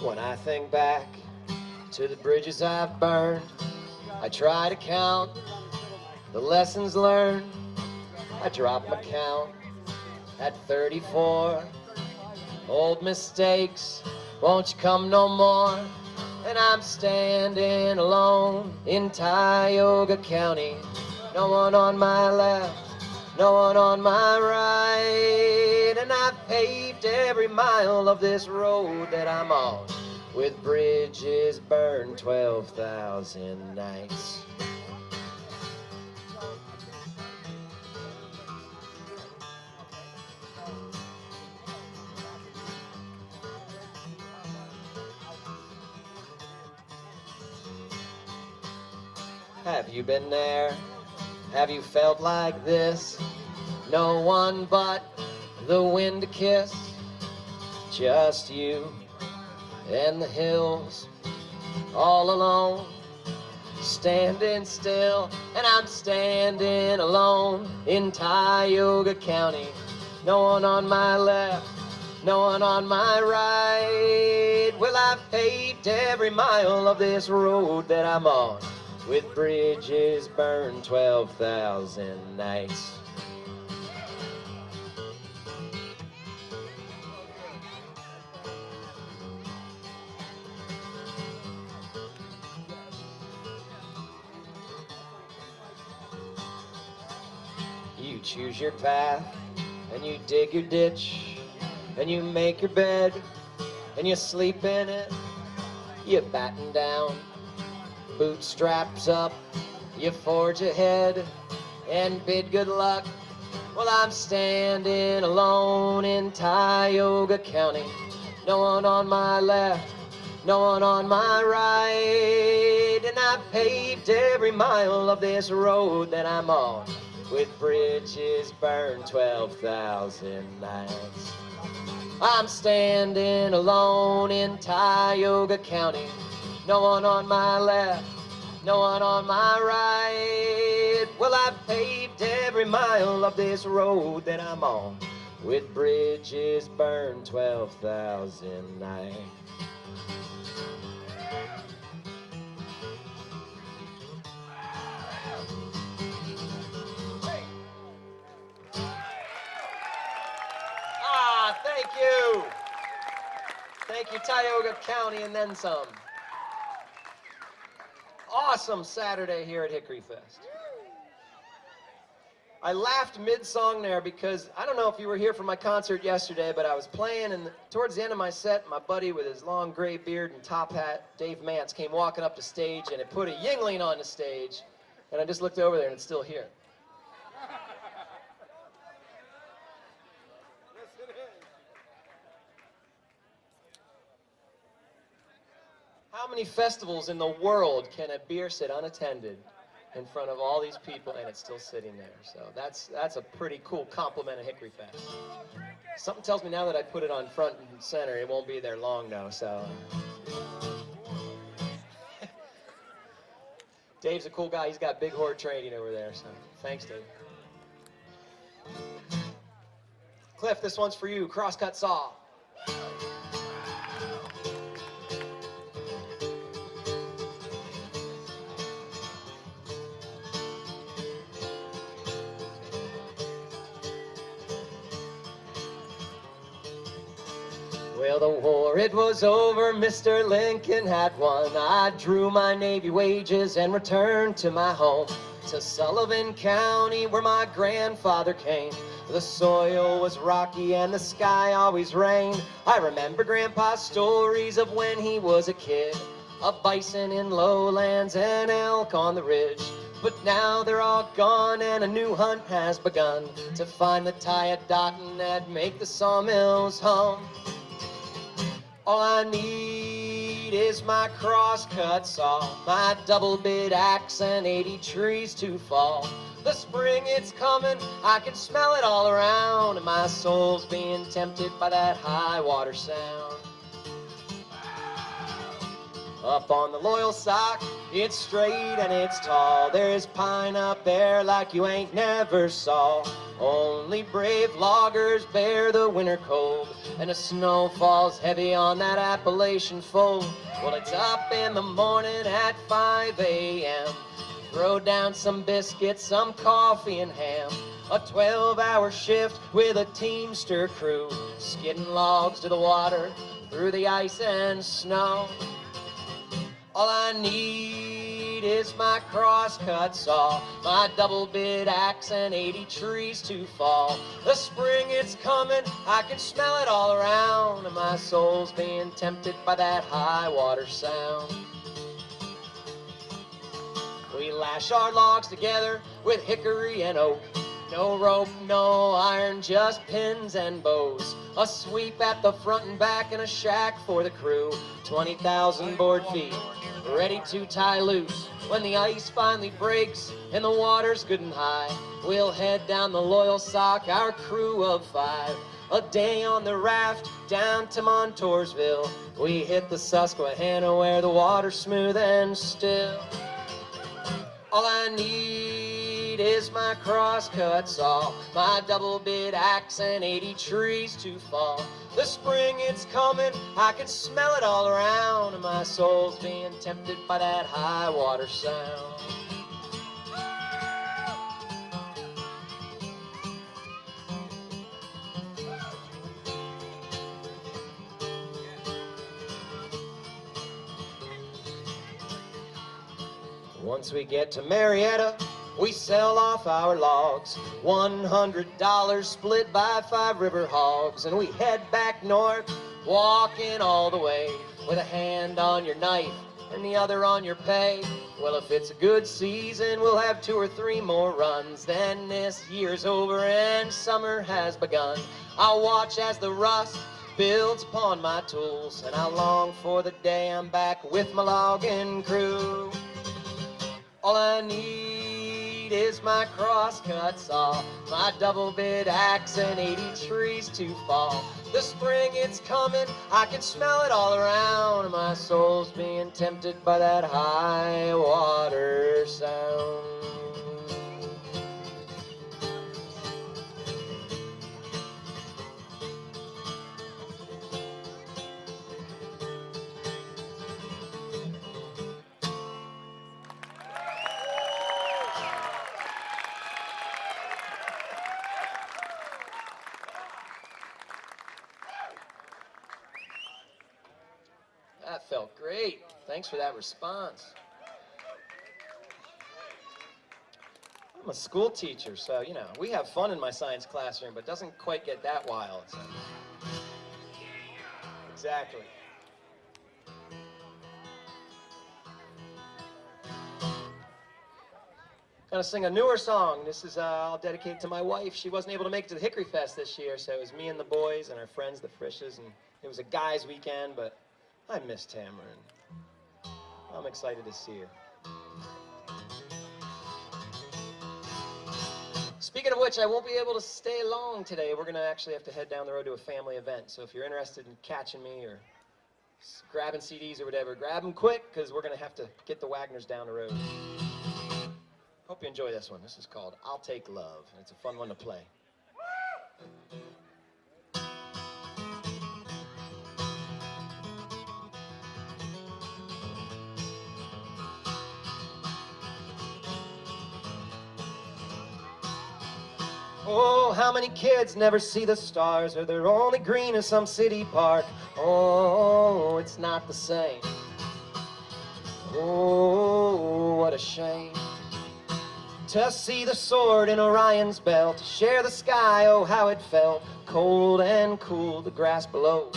When I think back to the bridges I've burned, I try to count the lessons learned. I drop my count at 34. Old mistakes, won't you come no more? And I'm standing alone in Tioga County. No one on my left, no one on my right. And I've paved every mile of this road that I'm on, with bridges burned 12,000 nights. Have you been there? Have you felt like this? No one but the wind to kiss. Just you and the hills, all alone, standing still. And I'm standing alone in Tioga County. No one on my left, no one on my right. Well, I've paved every mile of this road that I'm on, with bridges burned 12,000 nights. You choose your path, and you dig your ditch, and you make your bed, and you sleep in it. You batten down, bootstraps up, you forge ahead and bid good luck. Well, I'm standing alone in Tioga County. No one on my left, no one on my right. And I've paved every mile of this road that I'm on, with bridges burned 12,000 nights. I'm standing alone in Tioga County. No one on my left, no one on my right. Well, I've paved every mile of this road that I'm on, with bridges burned 12,000 nights. Thank you. Thank you, Tioga County, and then some. Awesome Saturday here at Hickory Fest. I laughed mid-song there because I don't know if you were here for my concert yesterday, but I was playing, and towards the end of my set, my buddy with his long gray beard and top hat, Dave Mance, came walking up the stage, and it put a Yingling on the stage, and I just looked over there, and it's still here. How many festivals in the world can a beer sit unattended in front of all these people and it's still sitting there? So that's a pretty cool compliment of Hickory Fest. Something tells me now that I put it on front and center, it won't be there long though, so. Dave's a cool guy. He's got big horde trading over there, so thanks, Dave. Cliff, this one's for you, Crosscut Saw. Well, the war, it was over, Mr. Lincoln had won. I drew my Navy wages and returned to my home, to Sullivan County, where my grandfather came. The soil was rocky and the sky always rained. I remember Grandpa's stories of when he was a kid, of bison in lowlands and elk on the ridge. But now they're all gone and a new hunt has begun, to find the Tyodotin that make the sawmills hum. All I need is my crosscut saw, my double bit axe and 80 trees to fall. The spring, it's coming, I can smell it all around, and my soul's being tempted by that high water sound. Up on the Loyal Sock, it's straight and it's tall. There's pine up there like you ain't never saw. Only brave loggers bear the winter cold, and the snow falls heavy on that Appalachian fold. Well, it's up in the morning at 5 a.m. Throw down some biscuits, some coffee and ham. A 12-hour shift with a teamster crew, skidding logs to the water through the ice and snow. All I need is my crosscut saw, my double bit axe and 80 trees to fall. The spring it's coming, I can smell it all around, and my soul's being tempted by that high water sound. We lash our logs together with hickory and oak. No rope, no iron, just pins and bows. A sweep at the front and back and a shack for the crew. 20,000 board feet, ready to tie loose. When the ice finally breaks and the water's good and high, we'll head down the Loyal Sock, our crew of 5. A day on the raft down to Montoursville. We hit the Susquehanna where the water's smooth and still. All I need is my crosscut saw, my double bit axe and 80 trees to fall. The spring it's coming, I can smell it all around, and my soul's being tempted by that high water sound. Once we get to Marietta, we sell off our logs. $100 split by 5 river hogs. And we head back north, walking all the way, with a hand on your knife and the other on your pay. Well, if it's a good season, we'll have 2 or 3 more runs. Then this year's over and summer has begun. I'll watch as the rust builds upon my tools, and I long for the day I'm back with my logging crew. All I need is my crosscut saw, my double bit axe and 80 trees to fall. The spring it's coming, I can smell it all around, and my soul's being tempted by that high water sound. That felt great. Thanks for that response. I'm a school teacher, so, you know, we have fun in my science classroom, but it doesn't quite get that wild. So. Exactly. Gonna sing a newer song. This is, I'll dedicate to my wife. She wasn't able to make it to the Hickory Fest this year, so it was me and the boys and our friends, the Frishes, and it was a guys' weekend, but I miss Tamara, and I'm excited to see her. Speaking of which, I won't be able to stay long today. We're going to actually have to head down the road to a family event. So if you're interested in catching me or grabbing CDs or whatever, grab them quick, because we're going to have to get the Wagners down the road. Hope you enjoy this one. This is called I'll Take Love, and it's a fun one to play. Oh, how many kids never see the stars, or they're only green in some city park. Oh, it's not the same. Oh, what a shame. To see the sword in Orion's belt, to share the sky, oh how it felt, cold and cool, the grass below.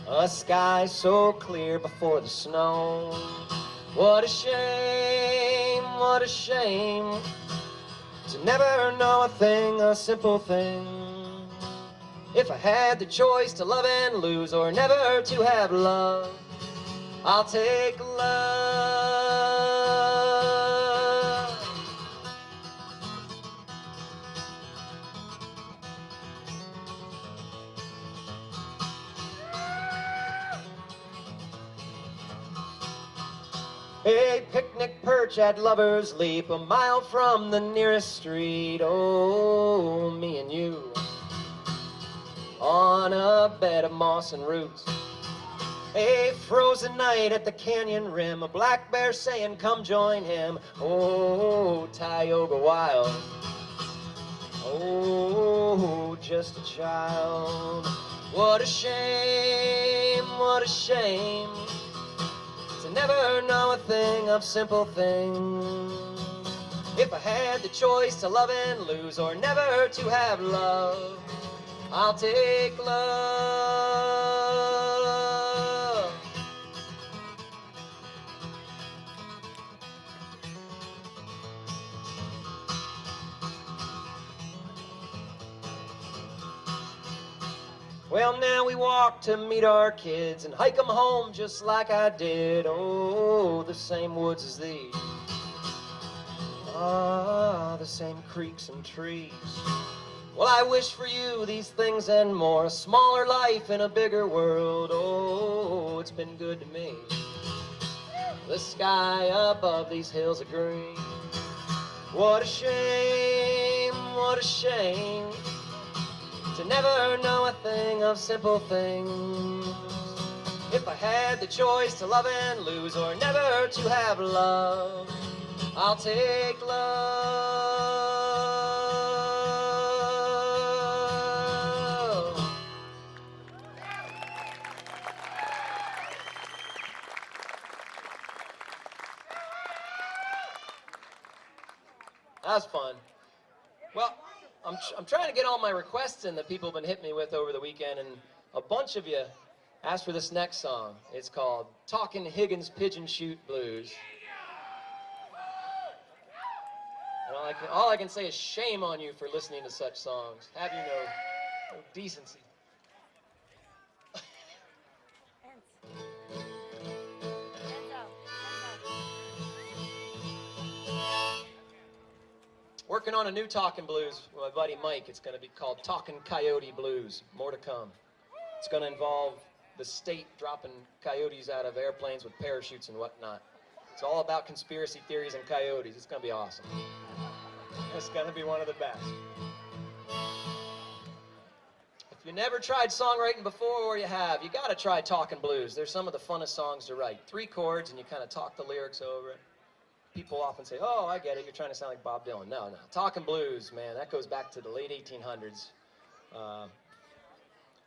A sky so clear before the snow. What a shame, what a shame. To never know a thing, a simple thing. If I had the choice to love and lose, or never to have love, I'll take love. A picnic perch at Lover's Leap, a mile from the nearest street. Oh, me and you on a bed of moss and roots. A frozen night at the canyon rim, a black bear saying, come join him. Oh, Tioga Wild. Oh, just a child. What a shame, what a shame, to never know a thing of simple things. If I had the choice to love and lose, or never to have love, I'll take love. Well, now we walk to meet our kids and hike them home just like I did. Oh, the same woods as these. Ah, the same creeks and trees. Well, I wish for you these things and more, a smaller life in a bigger world. Oh, it's been good to me. The sky above these hills of green. What a shame, what a shame, to never know a thing of simple things. If I had the choice to love and lose, or never to have love, I'll take love. That was fun. Well, I'm trying to get all my requests in that people have been hitting me with over the weekend, and a bunch of you asked for this next song. It's called Talkin' Higgins Pigeon Shoot Blues. And all I can say is shame on you for listening to such songs. Have you no decency? Working on a new Talkin' Blues with my buddy Mike. It's going to be called Talkin' Coyote Blues. More to come. It's going to involve the state dropping coyotes out of airplanes with parachutes and whatnot. It's all about conspiracy theories and coyotes. It's going to be awesome. It's going to be one of the best. If you never tried songwriting before, or you have, you got to try Talkin' Blues. They're some of the funnest songs to write. 3 chords, and you kind of talk the lyrics over it. People often say, oh, I get it, you're trying to sound like Bob Dylan. No. Talkin' Blues, man, that goes back to the late 1800s.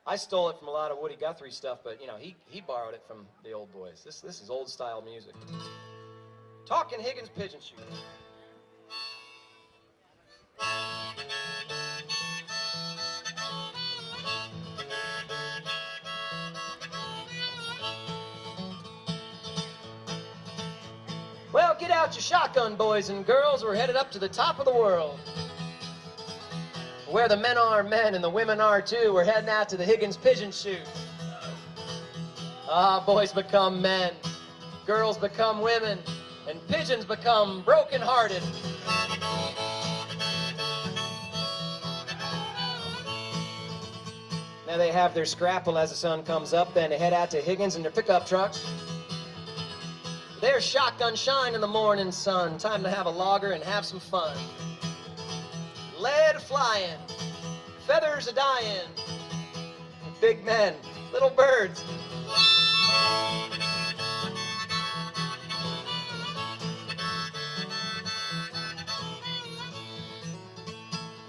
I stole it from a lot of Woody Guthrie stuff, but, you know, he borrowed it from the old boys. This is old-style music. Talkin' Higgins Pigeon Shoot. Well, get out your shotgun, boys and girls. We're headed up to the top of the world. Where the men are men and the women are too. We're heading out to the Higgins Pigeon Shoot. Ah, boys become men, girls become women, and pigeons become broken-hearted. Now they have their scrapple as the sun comes up, then they head out to Higgins in their pickup trucks. There's shotgun shine in the morning sun. Time to have a logger and have some fun. Lead flying, feathers a-dying. Big men, little birds.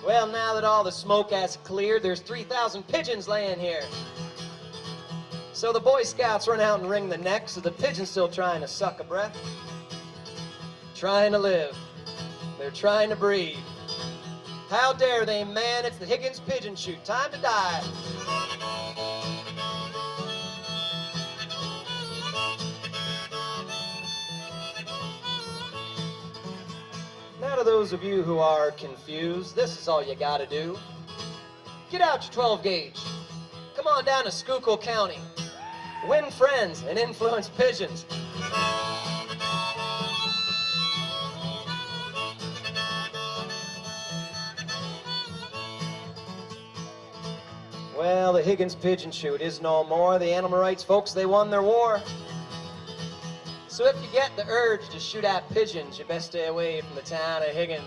Well, now that all the smoke has cleared, there's 3,000 pigeons laying here. So the Boy Scouts run out and wring the necks of the pigeons still trying to suck a breath. Trying to live. They're trying to breathe. How dare they, man? It's the Higgins Pigeon Shoot. Time to die. Now to those of you who are confused, this is all you gotta do. Get out your 12 gauge. Come on down to Schuylkill County. Win friends and influence pigeons. Well, the Higgins Pigeon Shoot is no more. The animal rights folks, they won their war. So if you get the urge to shoot at pigeons, you best stay away from the town of Higgins.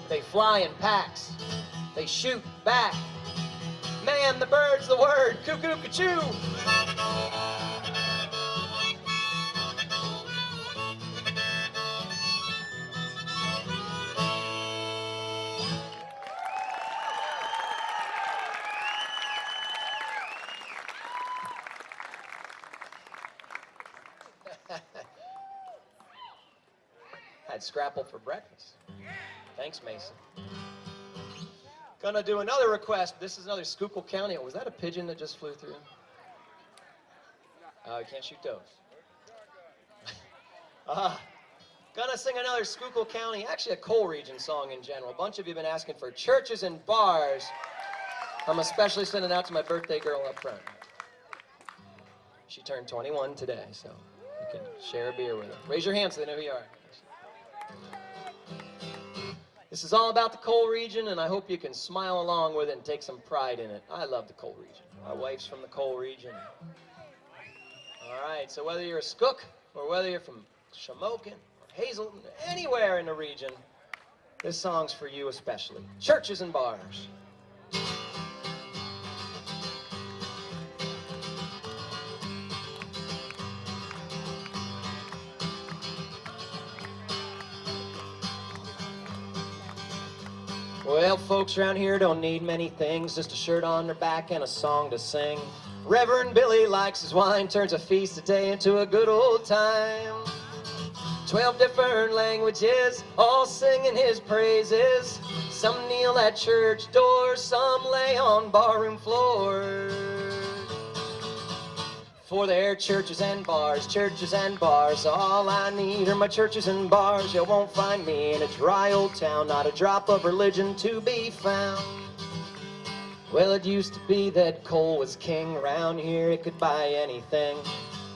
They fly in packs. They shoot back. Man, the bird's the word. Cuckoo-ca-choo. Had scrapple for breakfast. Thanks, Mason. Gonna do another request. This is another Schuylkill County. Was that a pigeon that just flew through? You can't shoot those. Gonna sing another Schuylkill County, actually a coal region song in general. A bunch of you have been asking for churches and bars. I'm especially sending out to my birthday girl up front. She turned 21 today, so you can share a beer with her. Raise your hand so they know who you are. This is all about the coal region, and I hope you can smile along with it and take some pride in it. I love the coal region. My wife's from the coal region. All right, so whether you're a Skook or whether you're from Shamokin or Hazelton, anywhere in the region, this song's for you especially. Churches and bars. Well, folks around here don't need many things, just a shirt on their back and a song to sing. Reverend Billy likes his wine, turns a feast a day into a good old time. 12 different languages, all singing his praises. Some kneel at church doors, some lay on barroom floors. For their churches and bars, all I need are my churches and bars. You won't find me in a dry old town, not a drop of religion to be found. Well, it used to be that coal was king around here, it could buy anything.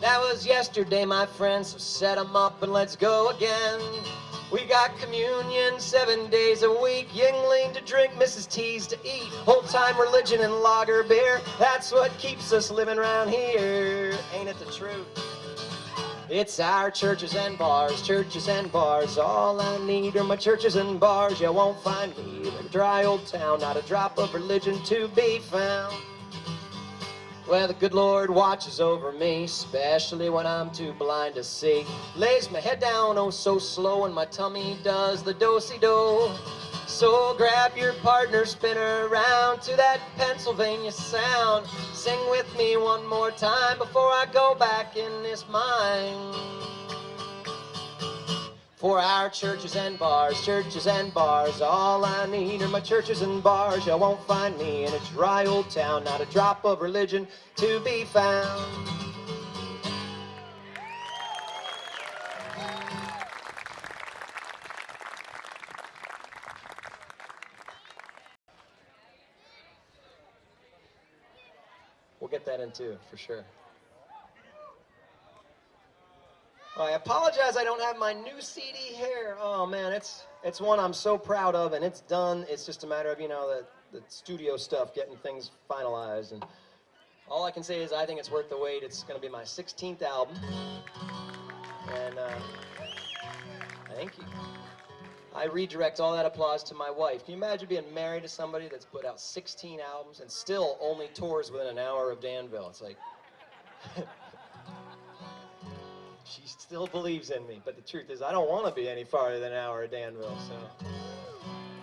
That was yesterday, my friends, so set 'em up and let's go again. We got communion 7 days a week, Yingling to drink, Mrs. T's to eat. Old-time religion and lager beer, that's what keeps us living around here. Ain't it the truth? It's our churches and bars. All I need are my churches and bars. You won't find me in a dry old town, not a drop of religion to be found. Well, the good Lord watches over me, especially when I'm too blind to see. Lays my head down oh so slow, and my tummy does the do-si-do. So grab your partner, spin her around to that Pennsylvania sound. Sing with me one more time before I go back in this mine. For our churches and bars, all I need are my churches and bars. You won't find me in a dry old town, not a drop of religion to be found. We'll get that in too, for sure. I apologize I don't have my new CD here. Oh man, it's one I'm so proud of, and it's done. It's just a matter of, you know, the studio stuff, getting things finalized. And all I can say is I think it's worth the wait. It's going to be my 16th album. And thank you. I redirect all that applause to my wife. Can you imagine being married to somebody that's put out 16 albums and still only tours within an hour of Danville? It's like... She still believes in me, but the truth is I don't want to be any farther than an hour of Danville, so.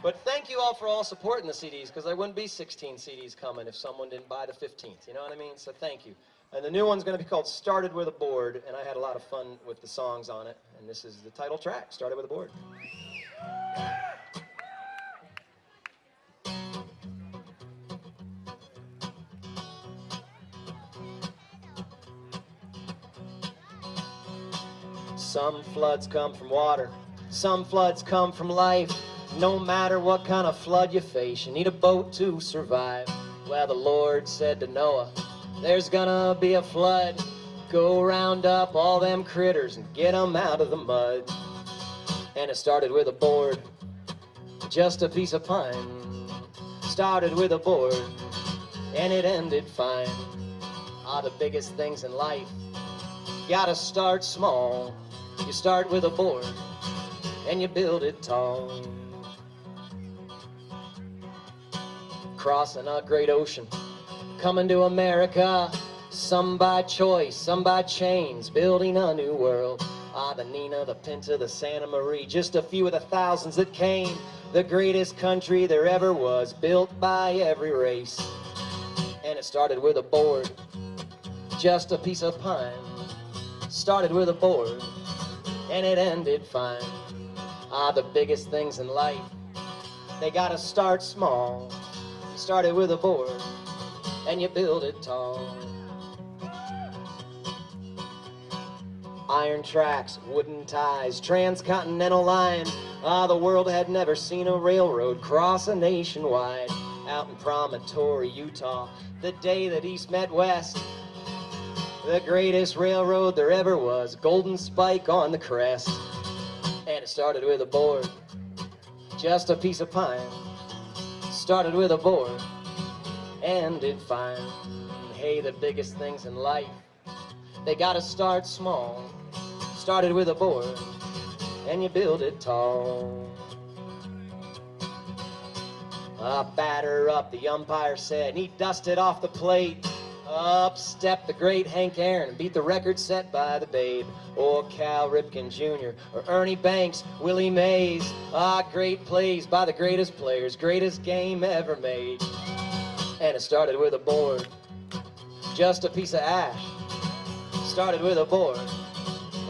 But thank you all for all supporting the CDs, because there wouldn't be 16 CDs coming if someone didn't buy the 15th, you know what I mean? So thank you. And the new one's going to be called Started With a Board, and I had a lot of fun with the songs on it, and this is the title track, Started With a Board. Some floods come from water, some floods come from life. No matter what kind of flood you face, you need a boat to survive. Well, the Lord said to Noah, there's gonna be a flood. Go round up all them critters and get them out of the mud. And it started with a board, just a piece of pine. Started with a board, and it ended fine. Ah, the biggest things in life gotta start small. You start with a board and you build it tall. Crossing a great ocean, coming to America. Some by choice, some by chains, building a new world. The Nina, the Pinta, the Santa Maria, just a few of the thousands that came. The greatest country there ever was, built by every race. And it started with a board, just a piece of pine. Started with a board, and it ended fine. The biggest things in life, they gotta start small. You started with a board, and you build it tall. Iron tracks, wooden ties, transcontinental lines. The world had never seen a railroad cross a nationwide. Out in Promontory, Utah, the day that East met West. The greatest railroad there ever was, golden spike on the crest. And it started with a board, just a piece of pine. Started with a board, ended fine. Hey, the biggest things in life, they gotta start small. Started with a board, and you build it tall. Batter up, the umpire said, and he dusted off the plate. Up stepped the great Hank Aaron and beat the record set by the Babe. Or Cal Ripken Jr., or Ernie Banks, Willie Mays. Great plays by the greatest players, greatest game ever made. And it started with a board, just a piece of ash. Started with a board,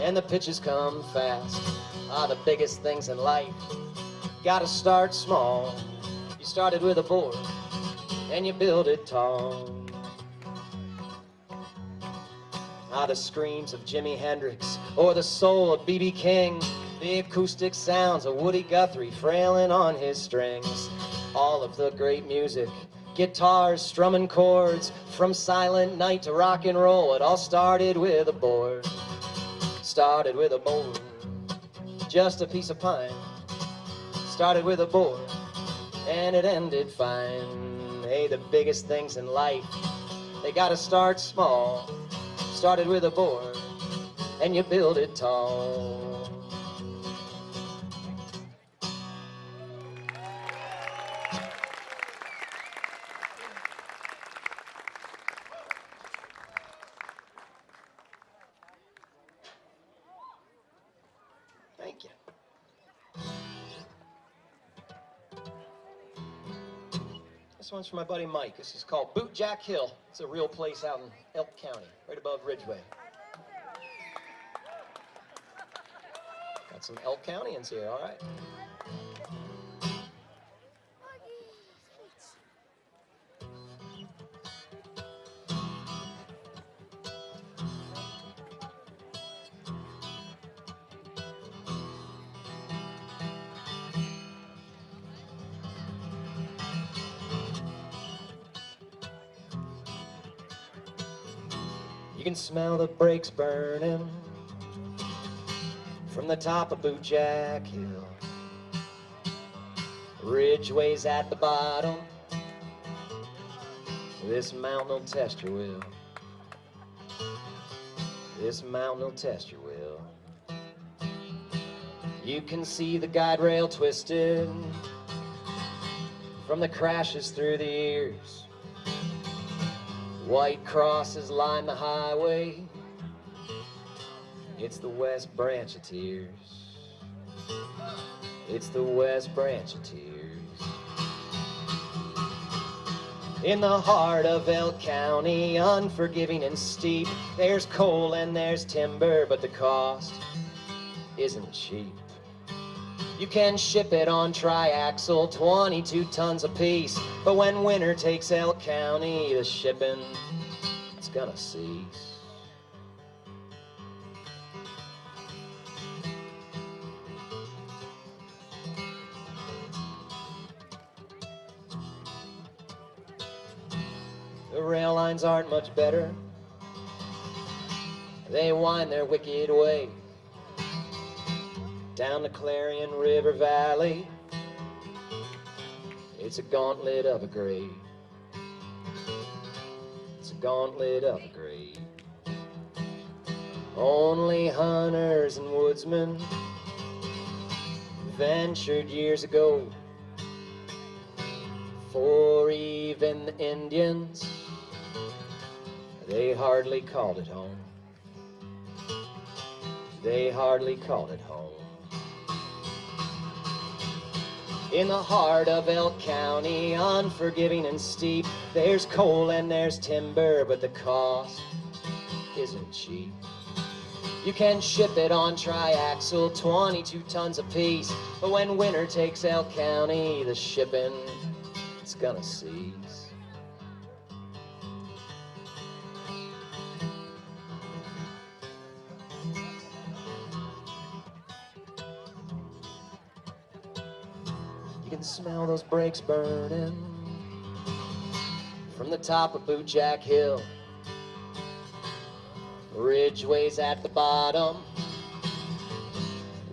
and the pitches come fast. The biggest things in life, gotta start small. You started with a board, and you build it tall. The screams of Jimi Hendrix, or the soul of B.B. King. The acoustic sounds of Woody Guthrie frailing on his strings. All of the great music, guitars strumming chords. From Silent Night to rock and roll, it all started with a board. Started with a board, just a piece of pine. Started with a board, and it ended fine. Hey, the biggest things in life, they gotta start small. Started with a board, and you build it tall. Thank you. This one's for my buddy Mike. This is called Boot Jack Hill. It's a real place out in Elk County, right above Ridgeway. Got some Elk Countyans here, all right? You can smell the brakes burning from the top of Boot Jack Hill. Ridgeway's at the bottom. This mountain will test your will. This mountain will test your will. You can see the guide rail twisted from the crashes through the years. White crosses line the highway. It's the West Branch of Tears. It's the West Branch of Tears. In the heart of Elk County, unforgiving and steep, there's coal and there's timber, but the cost isn't cheap. You can ship it on triaxle, 22 tons apiece, but when winter takes Elk County, the shipping, it's gonna cease. The rail lines aren't much better. They wind their wicked way down the Clarion River Valley. It's a gauntlet of a grade. It's a gauntlet of a grade. Only hunters and woodsmen ventured years ago, for even the Indians, they hardly called it home. They hardly called it home. In the heart of Elk County, unforgiving and steep, there's coal and there's timber, but the cost isn't cheap. You can ship it on triaxle, 22 tons apiece, but when winter takes Elk County, the shipping, it's gonna cease. You can smell those brakes burning from the top of Bootjack Hill. Ridgeway's at the bottom.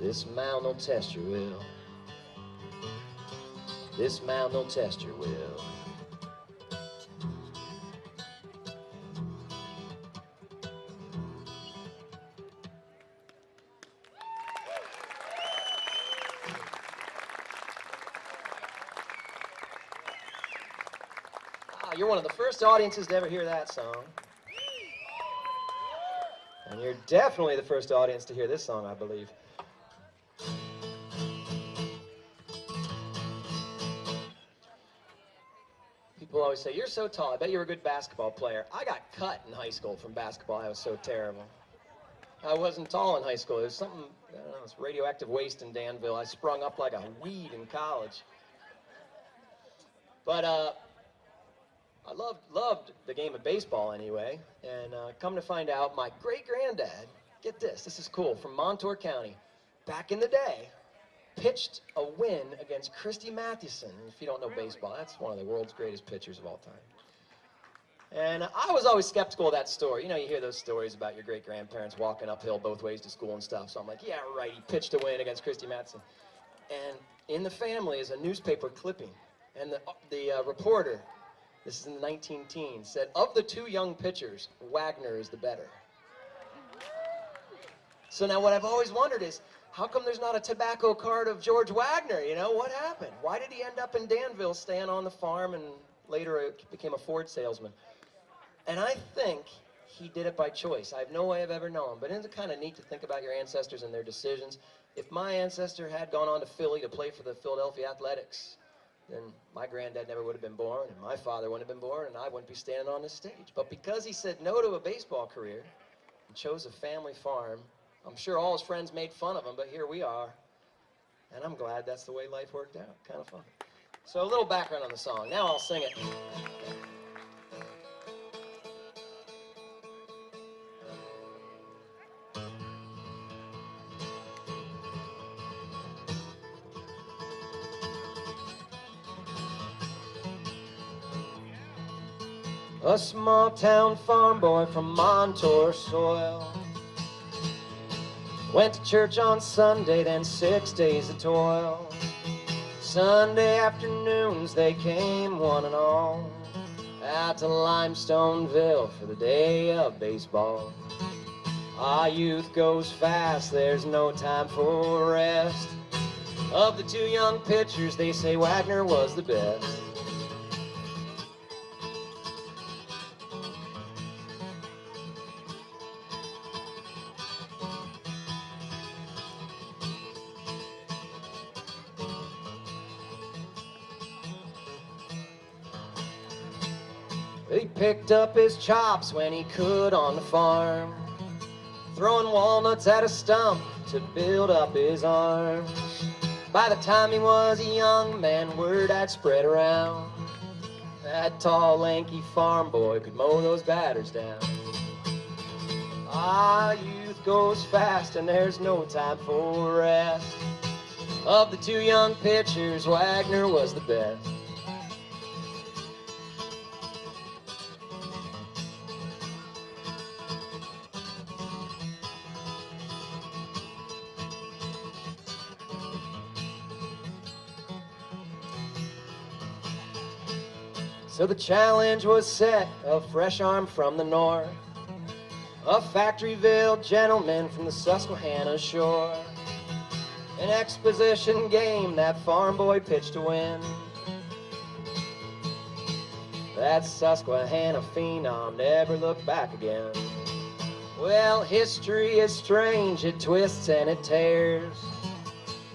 This mound will test your will. This mound will test your will. You're one of the first audiences to ever hear that song. And you're definitely the first audience to hear this song, I believe. People always say, you're so tall, I bet you were a good basketball player. I got cut in high school from basketball. I was so terrible. I wasn't tall in high school. There was something, I don't know, this radioactive waste in Danville. I sprung up like a weed in college. But I loved the game of baseball anyway, and come to find out, my great-granddad, get this is cool, from Montour County, back in the day, pitched a win against Christy Mathewson. If you don't know baseball, that's one of the world's greatest pitchers of all time. And I was always skeptical of that story. You know, you hear those stories about your great-grandparents walking uphill both ways to school and stuff, so I'm like, yeah, right, he pitched a win against Christy Mathewson. And in the family is a newspaper clipping, and the reporter, this is in the 19 teens, said, of the two young pitchers, Wagner is the better. So now what I've always wondered is, how come there's not a tobacco card of George Wagner? You know, what happened? Why did he end up in Danville staying on the farm and later became a Ford salesman? And I think he did it by choice. I have no way of ever knowing, but isn't it kind of neat to think about your ancestors and their decisions? If my ancestor had gone on to Philly to play for the Philadelphia Athletics, then my granddad never would have been born, and my father wouldn't have been born, and I wouldn't be standing on this stage. But because he said no to a baseball career and chose a family farm, I'm sure all his friends made fun of him, but here we are. And I'm glad that's the way life worked out. Kind of fun. So a little background on the song. Now I'll sing it. A small town farm boy from Montour soil, went to church on Sunday, then 6 days of toil. Sunday afternoons they came one and all out to Limestoneville for the day of baseball. Our youth goes fast, there's no time for rest. Of the two young pitchers, they say Wagner was the best. He picked up his chops when he could on the farm, throwing walnuts at a stump to build up his arms. By the time he was a young man, word had spread around, that tall, lanky farm boy could mow those batters down. Ah, youth goes fast and there's no time for rest. Of the two young pitchers, Wagner was the best. So the challenge was set, a fresh arm from the north, a Factoryville gentleman from the Susquehanna shore. An exposition game that farm boy pitched to win. That Susquehanna phenom never looked back again. Well, history is strange, it twists and it tears.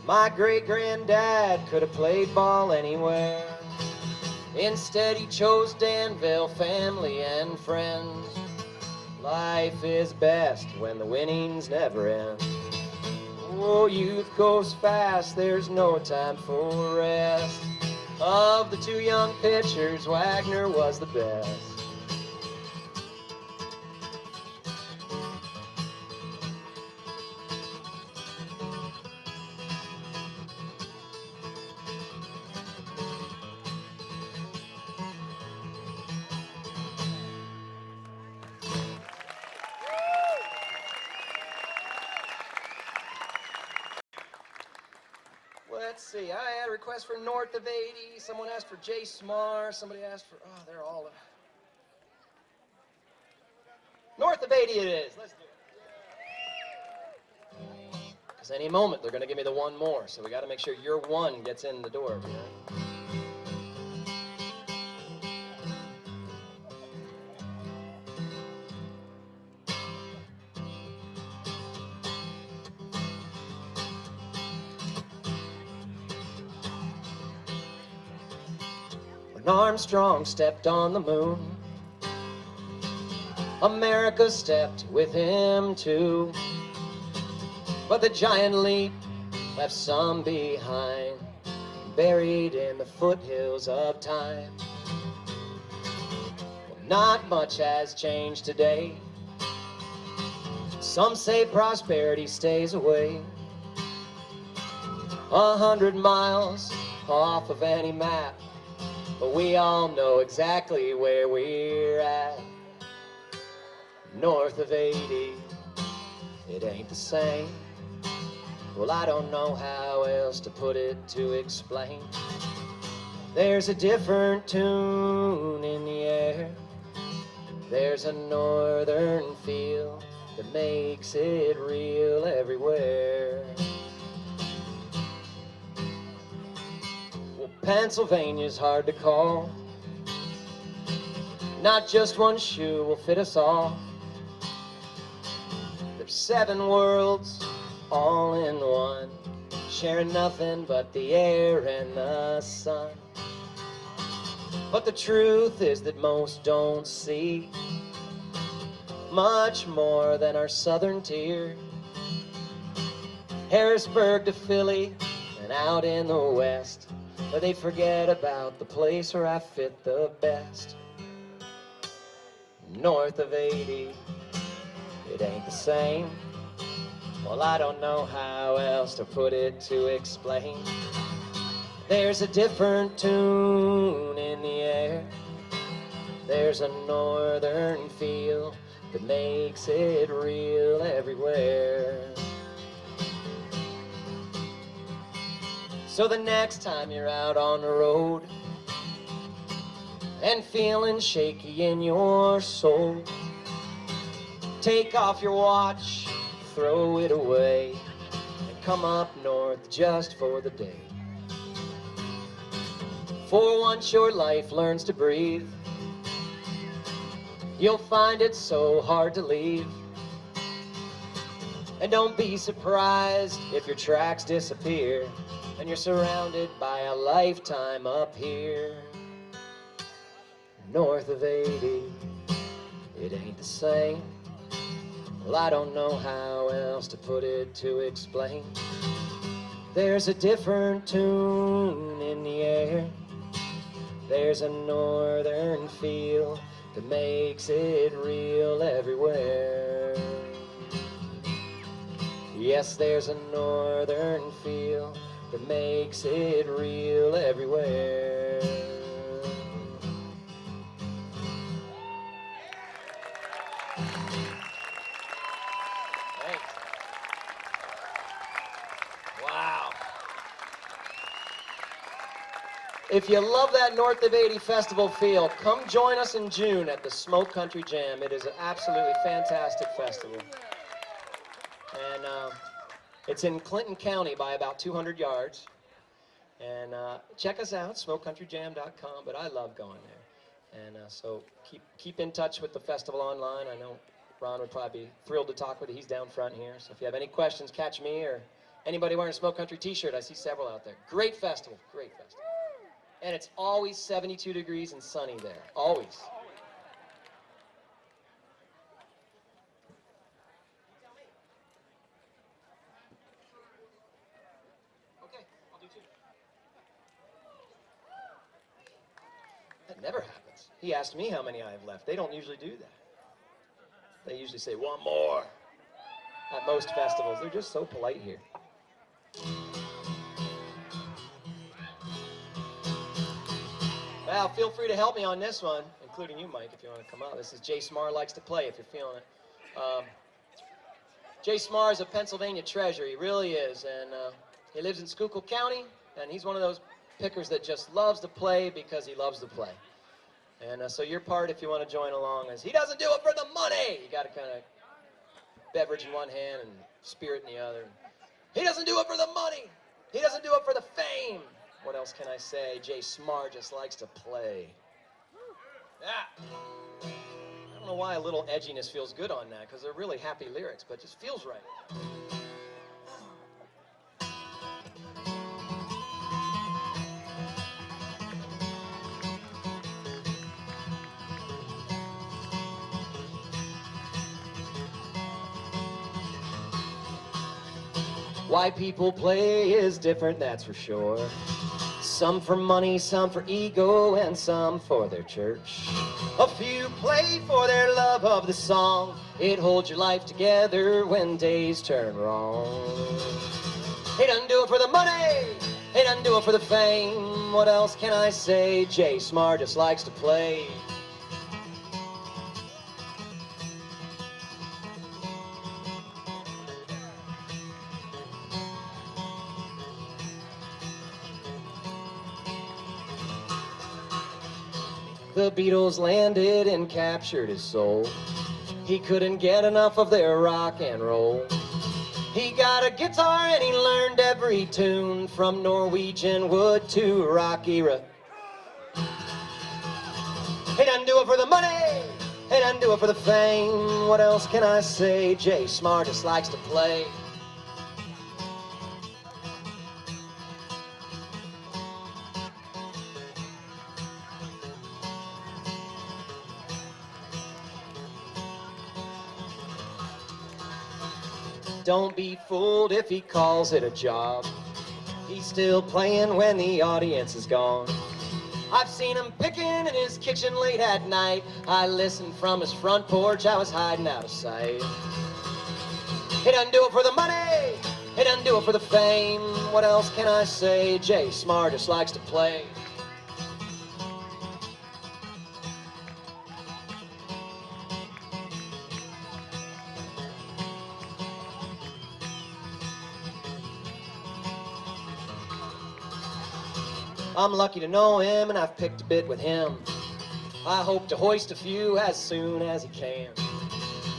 My great-granddad could have played ball anywhere. Instead he chose Danville, family and friends. Life is best when the winnings never end. Oh, youth goes fast, there's no time for rest. Of the two young pitchers, Wagner was the best. Let's see, I had a request for North of 80, someone asked for Jay Smar, somebody asked for, oh, they're all... North of 80 it is, let's do it. Because any moment they're going to give me the one more, so we got to make sure your one gets in the door. You know? When Armstrong stepped on the moon, America stepped with him too. But the giant leap left some behind, buried in the foothills of time. Well, not much has changed today. Some say prosperity stays away 100 miles off of any map. But we all know exactly where we're at. North of 80, it ain't the same. Well, I don't know how else to put it to explain. There's a different tune in the air. There's a northern feel that makes it real everywhere. Pennsylvania's hard to call. Not just one shoe will fit us all. There's 7 worlds all in one, sharing nothing but the air and the sun. But the truth is that most don't see much more than our southern tier. Harrisburg to Philly and out in the west, but they forget about the place where I fit the best. North of 80, it ain't the same. Well, I don't know how else to put it to explain. There's a different tune in the air. There's a northern feel that makes it real everywhere. So the next time you're out on the road and feeling shaky in your soul, take off your watch, throw it away, and come up north just for the day. For once your life learns to breathe, you'll find it so hard to leave. And don't be surprised if your tracks disappear and you're surrounded by a lifetime up here. North of 80, it ain't the same. Well, I don't know how else to put it to explain. There's a different tune in the air. There's a northern feel that makes it real everywhere. Yes, there's a northern feel that makes it real everywhere. Thanks. Wow. If you love that North of 80 festival feel, come join us in June at the Smoke Country Jam. It is an absolutely fantastic festival. And it's in Clinton County by about 200 yards. And check us out, smokecountryjam.com, but I love going there. And so keep in touch with the festival online. I know Ron would probably be thrilled to talk with you. He's down front here. So if you have any questions, catch me or anybody wearing a Smoke Country t-shirt. I see several out there. Great festival, great festival. And it's always 72 degrees and sunny there, always. Okay, I'll do two. That never happens. He asked me how many I have left. They don't usually do that. They usually say, one more. At most festivals, they're just so polite here. Well, feel free to help me on this one, including you, Mike, if you want to come up. This is Jay Smar Likes to Play, if you're feeling it. Jay Smar is a Pennsylvania treasure. He really is. And he lives in Schuylkill County, and he's one of those pickers that just loves to play because he loves to play. And so your part, if you want to join along, is he doesn't do it for the money. You got to kind of beverage in one hand and spirit in the other. He doesn't do it for the money. He doesn't do it for the fame. What else can I say? Jay Smar just likes to play. Yeah. I don't know why a little edginess feels good on that, because they're really happy lyrics, but it just feels right. Why people play is different, that's for sure. Some for money, some for ego, and some for their church. A few play for their love of the song. It holds your life together when days turn wrong. He doesn't do it for the money. He doesn't do it for the fame. What else can I say? Jay Smar just likes to play. The Beatles landed and captured his soul. He couldn't get enough of their rock and roll. He got a guitar and he learned every tune, from Norwegian wood to rock era. He doesn't do it for the money. He doesn't do it for the fame. What else can I say? Jay Smar just likes to play. Don't be fooled if he calls it a job. He's still playing when the audience is gone. I've seen him picking in his kitchen late at night. I listened from his front porch, I was hiding out of sight. He doesn't do it for the money. He doesn't do it for the fame. What else can I say? Jay Smar just likes to play. I'm lucky to know him, and I've picked a bit with him. I hope to hoist a few as soon as he can.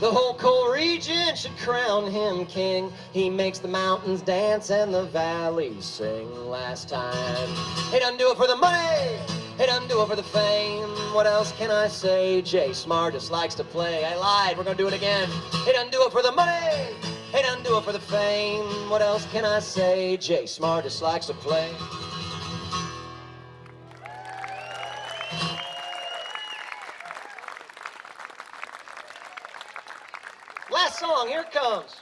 The whole coal region should crown him king. He makes the mountains dance and the valleys sing. Last time, he doesn't do it for the money. He doesn't do it for the fame. What else can I say? Jay Smar just likes to play. I lied, we're gonna do it again. He doesn't do it for the money. He doesn't do it for the fame. What else can I say? Jay Smar just likes to play. Last song, here it comes.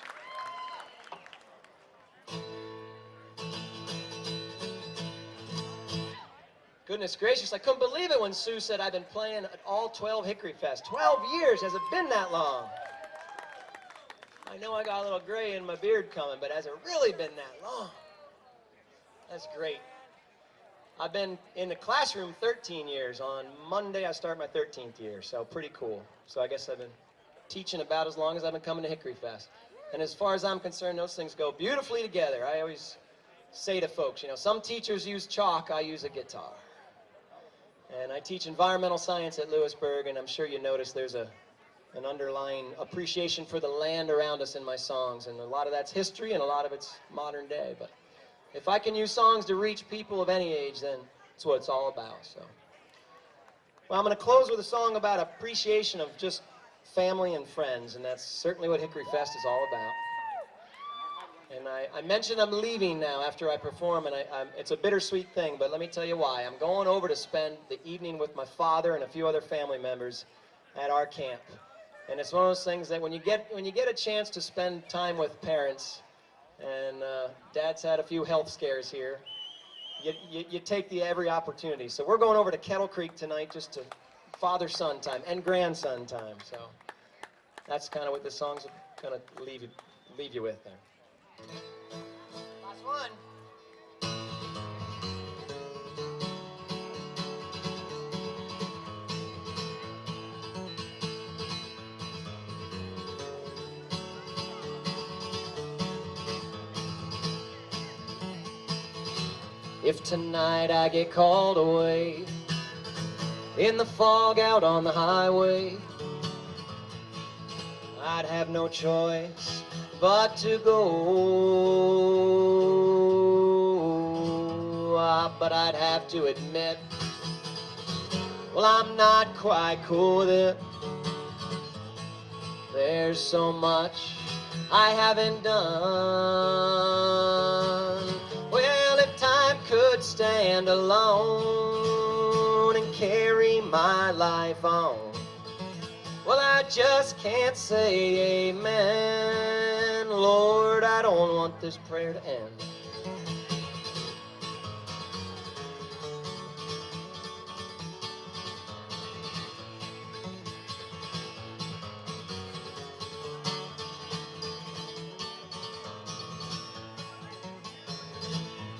Goodness gracious, I couldn't believe it when Sue said I've been playing at all 12 Hickory Fest. 12 years, has it been that long? I know I got a little gray in my beard coming, but has it really been that long? That's great. I've been in the classroom 13 years. On Monday, I start my 13th year, so pretty cool. So I guess I've been teaching about as long as I've been coming to Hickory Fest. And as far as I'm concerned, those things go beautifully together. I always say to folks, you know, some teachers use chalk, I use a guitar. And I teach environmental science at Lewisburg, and I'm sure you noticed there's an underlying appreciation for the land around us in my songs, and a lot of that's history and a lot of it's modern day. But if I can use songs to reach people of any age, then it's what it's all about. So, well, I'm going to close with a song about appreciation of just family and friends, and that's certainly what Hickory Fest is all about. And I mentioned I'm leaving now after I perform, and it's a bittersweet thing, but let me tell you why. I'm going over to spend the evening with my father and a few other family members at our camp. And it's one of those things that when you get a chance to spend time with parents, and Dad's had a few health scares here, you take every opportunity. So we're going over to Kettle Creek tonight just to father-son time and grandson time. So that's kind of what this song's going to leave you with there. Last one. If tonight I get called away in the fog out on the highway, I'd have no choice but to go. But I'd have to admit, well, I'm not quite cool with it. There's so much I haven't done. Well, if time could stand alone and carry my life on, well, I just can't say amen. Lord, I don't want this prayer to end.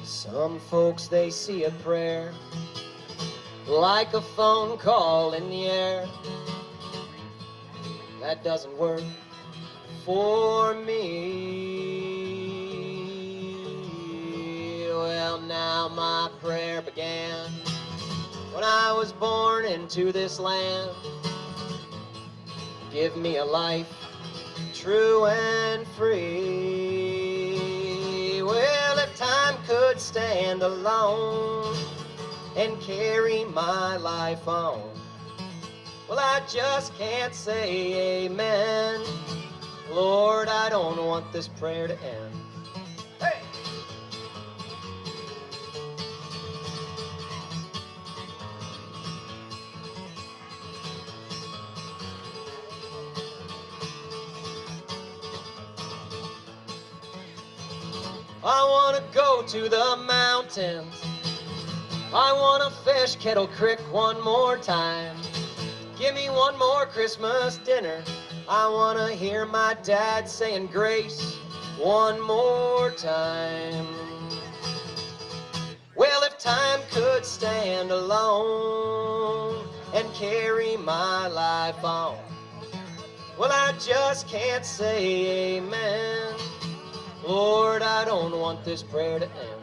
Some folks, they see a prayer like a phone call in the air. That doesn't work for me. Well, now my prayer began when I was born into this land. Give me a life true and free. Well, if time could stand alone and carry my life on, well, I just can't say amen. Lord, I don't want this prayer to end. Hey! I want to go to the mountains. I want to fish Kettle Creek one more time. Give me one more Christmas dinner. I want to hear my dad saying grace one more time. Well, if time could stand alone and carry my life on, well, I just can't say amen. Lord, I don't want this prayer to end.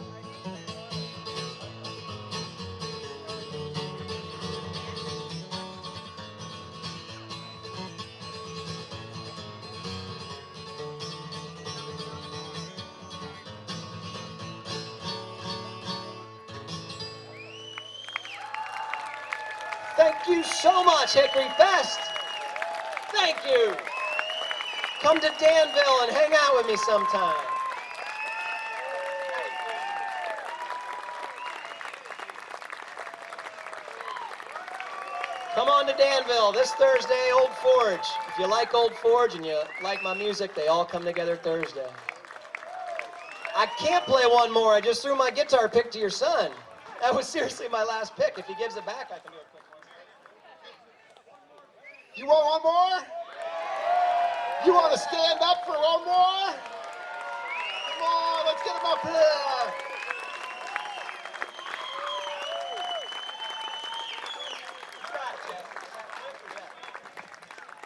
Thank you so much, Hickory Fest. Thank you. Come to Danville and hang out with me sometime. Come on to Danville this Thursday, Old Forge. If you like Old Forge and you like my music, they all come together Thursday. I can't play one more. I just threw my guitar pick to your son. That was seriously my last pick. If he gives it back, I can do a quick one. You want one more? You want to stand up for one more? Come on, let's get him up here.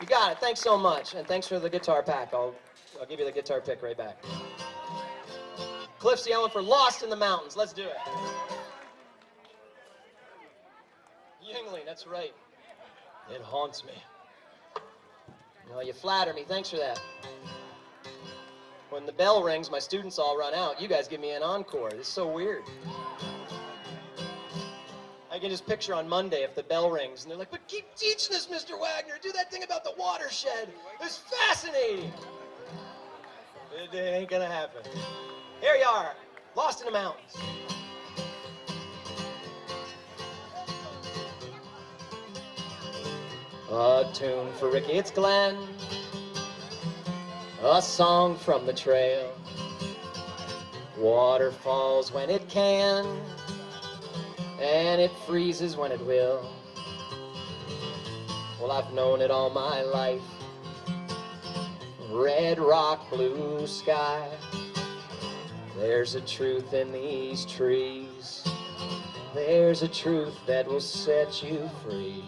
You got it. Thanks so much. And thanks for the guitar pack. I'll give you the guitar pick right back. Cliff's yelling for Lost in the Mountains. Let's do it. You That's right. It haunts me. No, you flatter me. Thanks for that. When the bell rings, my students all run out. You guys give me an encore. This is so weird. I can just picture on Monday if the bell rings and they're like, but keep teaching us, Mr. Wagner. Do that thing about the watershed. It's fascinating. It ain't gonna happen. Here you are, lost in the mountains. A tune for Ricketts Glen, a song from the trail. Water falls when it can, and it freezes when it will. Well, I've known it all my life. Red rock, blue sky. There's a truth in these trees. There's a truth that will set you free.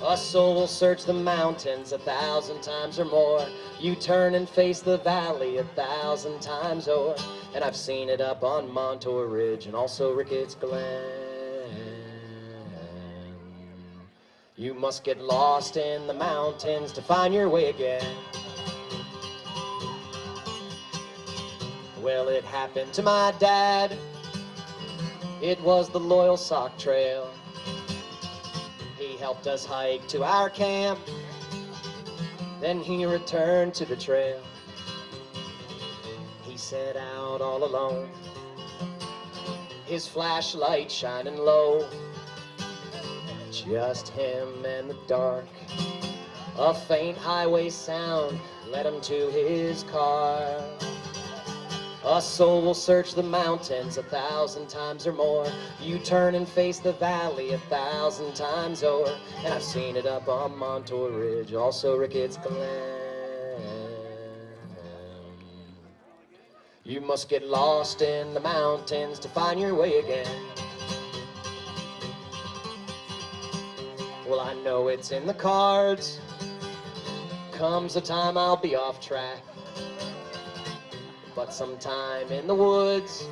A soul will search the mountains 1,000 times or more. You turn and face the valley 1,000 times o'er. And I've seen it up on Montour Ridge and also Ricketts Glen. You must get lost in the mountains to find your way again. Well, it happened to my dad. It was the Loyal Sock Trail. He helped us hike to our camp. Then he returned to the trail. He set out all alone, his flashlight shining low. Just him and the dark. A faint highway sound led him to his car. A soul will search the mountains 1,000 times or more. You turn and face the valley 1,000 times o'er. And I've seen it up on Montour Ridge, also Ricketts Glen. You must get lost in the mountains to find your way again. Well, I know it's in the cards. Comes a time I'll be off track. But sometime in the woods,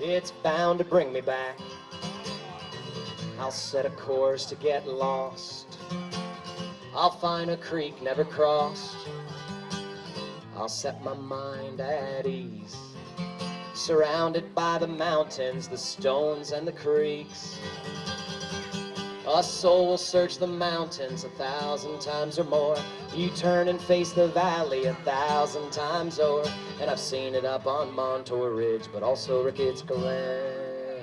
it's bound to bring me back. I'll set a course to get lost. I'll find a creek never crossed. I'll set my mind at ease, surrounded by the mountains, the stones and the creeks. A soul will search the mountains 1,000 times or more. You turn and face the valley 1,000 times o'er. And I've seen it up on Montour Ridge, but also Ricketts Glen.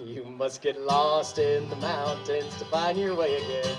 You must get lost in the mountains to find your way again.